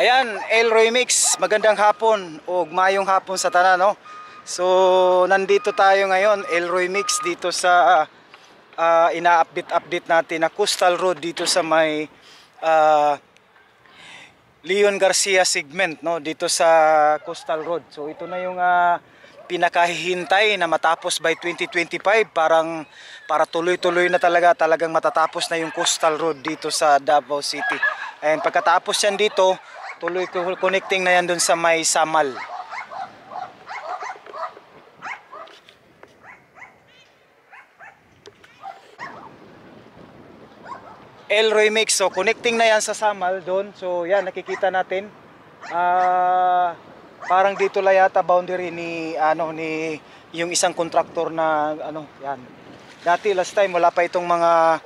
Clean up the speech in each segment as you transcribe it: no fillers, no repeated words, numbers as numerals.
Ayan, Elroy Mix, magandang hapon o mayong hapon sa tanan, no? So, nandito tayo ngayon, Elroy Mix, dito sa ina-update natin na Coastal Road dito sa may Leon Garcia segment, no? Dito sa Coastal Road. So, ito na yung pinakahihintay na matapos by 2025, para tuloy-tuloy na talagang matatapos na yung Coastal Road dito sa Davao City. And pagkatapos yan dito, tuloy connecting na yan dun sa may Samal. Elroy Mix, so connecting na yan sa Samal doon. So yan, nakikita natin. Parang dito la yata boundary ni yung isang contractor na yan. Dati last time wala pa itong mga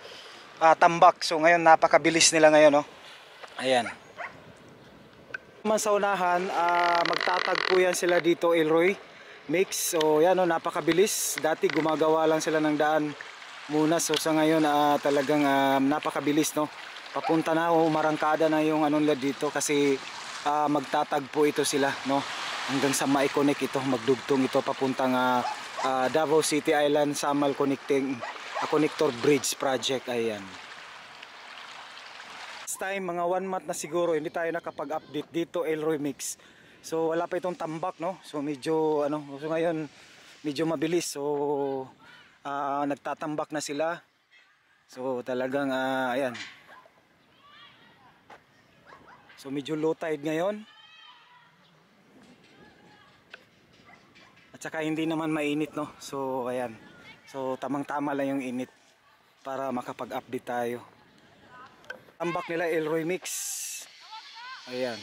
tambak. So ngayon napakabilis nila ngayon, no. Ayan. Naman sa unahan, magtatagpo yan sila dito, Elroy Mix. So yan, no, napakabilis. Dati gumagawa lang sila ng daan muna. So sa ngayon talagang napakabilis, no. Papunta na o marangkada na yung nila dito kasi magtatagpo ito sila, no. Hanggang sa ma-connect ito, magdugtong ito papuntang Davao City Island Samal Connector Bridge Project. Ayan. Time mga 1 month na siguro hindi tayo nakapag-update dito, Elroy Mix. So wala pa itong tambak, no. So medyo so ngayon medyo mabilis. So nagtatambak na sila. So talagang ayan. So medyo low tide ngayon. At saka hindi naman mainit, no. So ayan. So tamang-tama lang yung init para makapag-update tayo. Tambak nila Elroy Mix. Ayan.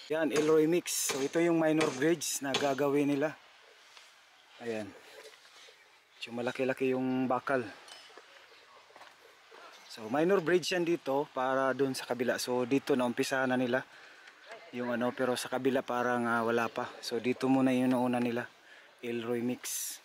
Yan, Elroy Mix. So ito yung minor bridge na gagawin nila. Ayan. So malaki-laki yung bakal. So minor bridge yan dito para doon sa kabila. So dito na umpisahan na nila yung pero sa kabila parang wala pa. So dito muna yung nauna nila, Elroy Mix.